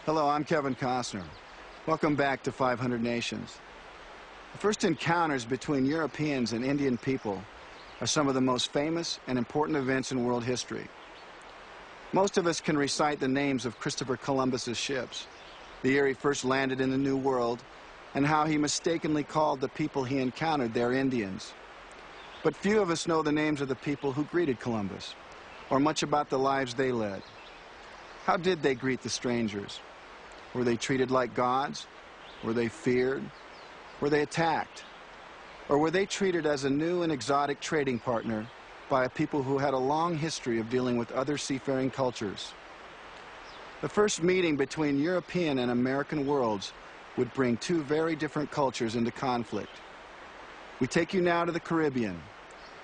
Hello, I'm Kevin Costner. Welcome back to 500 Nations. The first encounters between Europeans and Indian people are some of the most famous and important events in world history. Most of us can recite the names of Christopher Columbus's ships, the year he first landed in the New World, and how he mistakenly called the people he encountered there Indians. But few of us know the names of the people who greeted Columbus, or much about the lives they led. How did they greet the strangers? Were they treated like gods? Were they feared? Were they attacked? Or were they treated as a new and exotic trading partner by a people who had a long history of dealing with other seafaring cultures? The first meeting between European and American worlds would bring two very different cultures into conflict. We take you now to the Caribbean,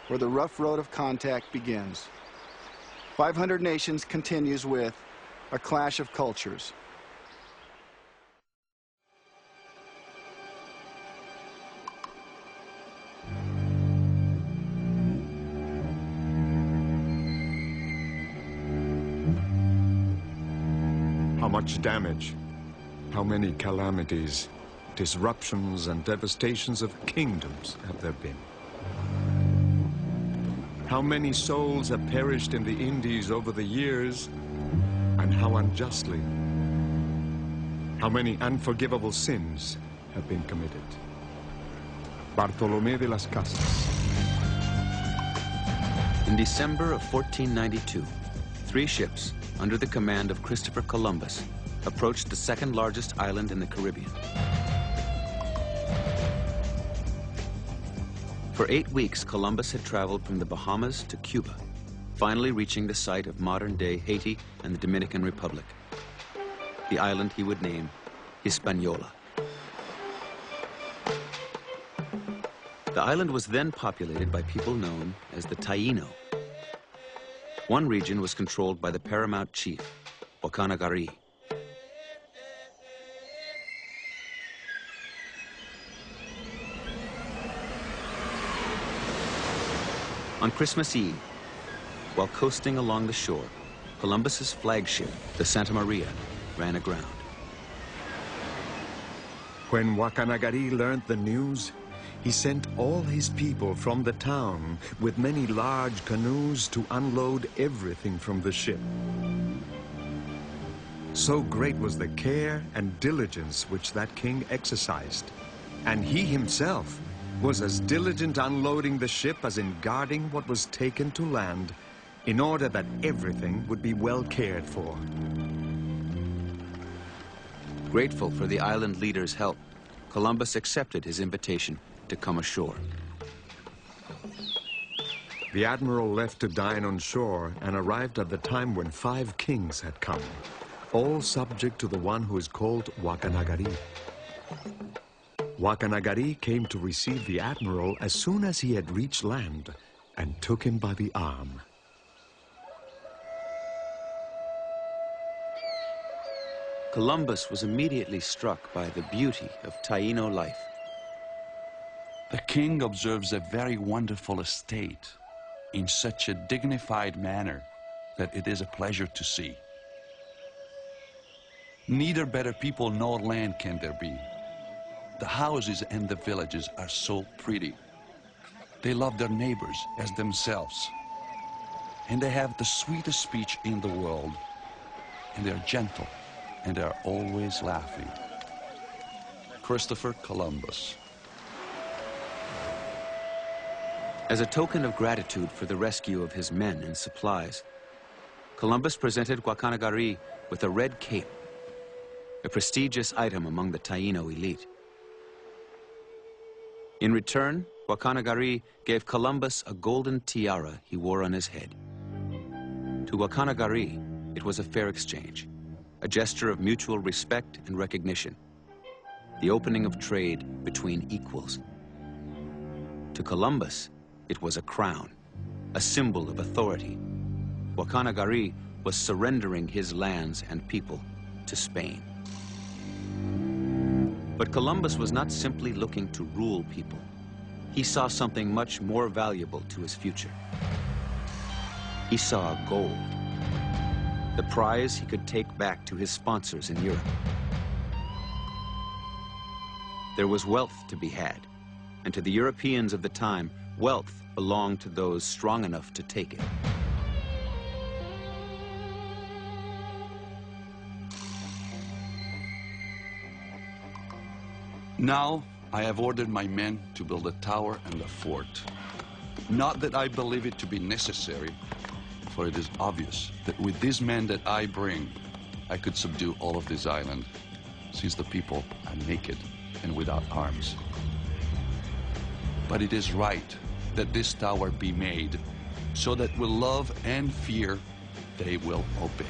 where the rough road of contact begins. 500 Nations continues with A Clash of Cultures. How much damage, how many calamities, disruptions and devastations of kingdoms have there been? How many souls have perished in the Indies over the years, and how unjustly? How many unforgivable sins have been committed? Bartolomé de las Casas. In December of 1492, 3 ships under the command of Christopher Columbus approached the second largest island in the Caribbean. For 8 weeks, Columbus had traveled from the Bahamas to Cuba, finally reaching the site of modern-day Haiti and the Dominican Republic, the island he would name Hispaniola. The island was then populated by people known as the Taino. One region was controlled by the paramount chief, Wakanagari. On Christmas Eve, while coasting along the shore, Columbus's flagship, the Santa Maria, ran aground. When Wakanagari learned the news, he sent all his people from the town with many large canoes to unload everything from the ship. So great was the care and diligence which that king exercised, and he himself was as diligent unloading the ship as in guarding what was taken to land, in order that everything would be well cared for. Grateful for the island leader's help, Columbus accepted his invitation to come ashore. The admiral left to dine on shore and arrived at the time when 5 kings had come, all subject to the one who is called Wakanagari. Wakanagari came to receive the admiral as soon as he had reached land and took him by the arm. Columbus was immediately struck by the beauty of Taino life. The king observes a very wonderful estate in such a dignified manner that it is a pleasure to see. Neither better people nor land can there be. The houses and the villages are so pretty. They love their neighbors as themselves. And they have the sweetest speech in the world. And they're gentle, and they're always laughing. Christopher Columbus. As a token of gratitude for the rescue of his men and supplies, Columbus presented Wakanagari with a red cape, a prestigious item among the Taino elite. In return, Wakanagari gave Columbus a golden tiara he wore on his head. To Wakanagari, it was a fair exchange, a gesture of mutual respect and recognition, the opening of trade between equals. To Columbus, it was a crown, a symbol of authority. Wakanagari was surrendering his lands and people to Spain. But Columbus was not simply looking to rule people. He saw something much more valuable to his future. He saw gold. the prize he could take back to his sponsors in Europe. There was wealth to be had, and to the Europeans of the time, wealth belonged to those strong enough to take it. Now, I have ordered my men to build a tower and a fort. Not that I believe it to be necessary, for it is obvious that with these men that I bring, I could subdue all of this island, since the people are naked and without arms. But it is right that this tower be made, so that with love and fear, they will obey.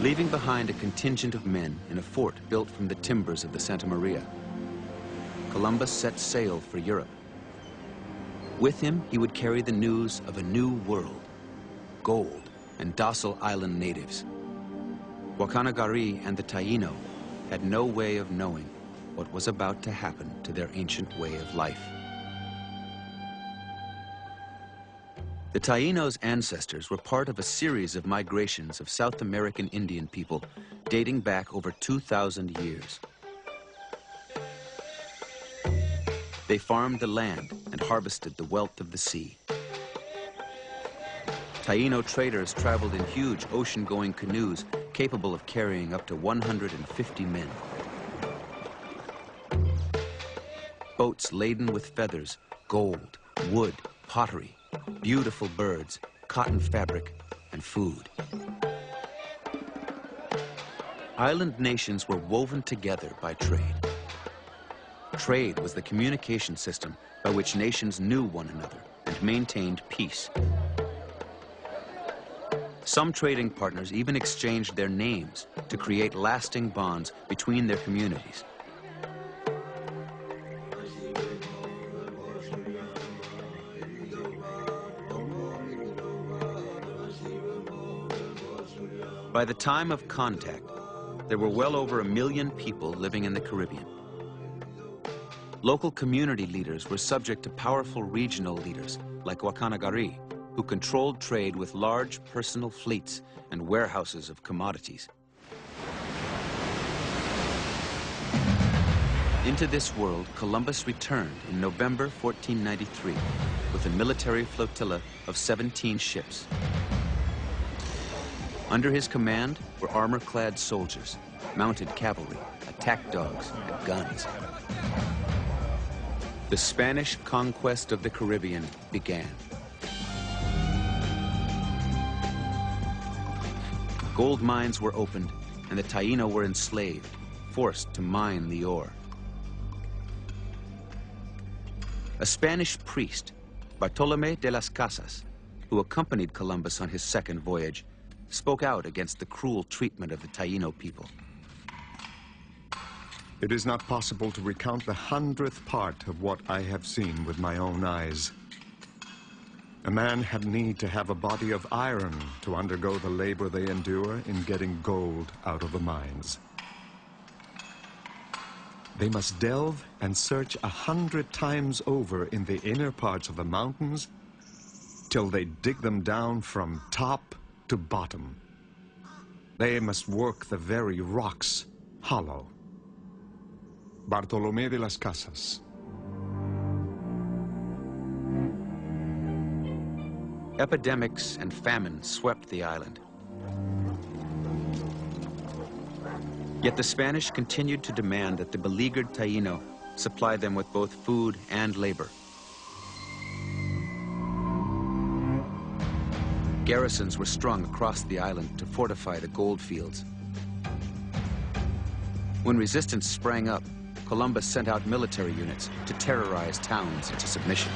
Leaving behind a contingent of men in a fort built from the timbers of the Santa Maria, Columbus set sail for Europe. With him, he would carry the news of a new world, gold and docile island natives. Guacanagari and the Taino had no way of knowing what was about to happen to their ancient way of life. The Taínos' ancestors were part of a series of migrations of South American Indian people dating back over 2,000 years. They farmed the land and harvested the wealth of the sea. Taino traders traveled in huge ocean-going canoes capable of carrying up to 150 men. Boats laden with feathers, gold, wood, pottery, beautiful birds, cotton fabric, and food. Island nations were woven together by trade. Trade was the communication system by which nations knew one another and maintained peace. Some trading partners even exchanged their names to create lasting bonds between their communities. By the time of contact, there were well over 1 million people living in the Caribbean. Local community leaders were subject to powerful regional leaders like Guacanagari, who controlled trade with large personal fleets and warehouses of commodities. Into this world, Columbus returned in November 1493 with a military flotilla of 17 ships. Under his command were armor-clad soldiers, mounted cavalry, attack dogs, and guns. The Spanish conquest of the Caribbean began. Gold mines were opened, and the Taino were enslaved, forced to mine the ore. A Spanish priest, Bartolomé de las Casas, who accompanied Columbus on his second voyage, spoke out against the cruel treatment of the Taino people. It is not possible to recount the 100th part of what I have seen with my own eyes. A man had need to have a body of iron to undergo the labor they endure in getting gold out of the mines. They must delve and search 100 times over in the inner parts of the mountains till they dig them down from top to bottom. They must work the very rocks hollow. Bartolomé de las Casas. Epidemics and famine swept the island. Yet the Spanish continued to demand that the beleaguered Taino supply them with both food and labor. Garrisons were strung across the island to fortify the gold fields. When resistance sprang up, Columbus sent out military units to terrorize towns into submission.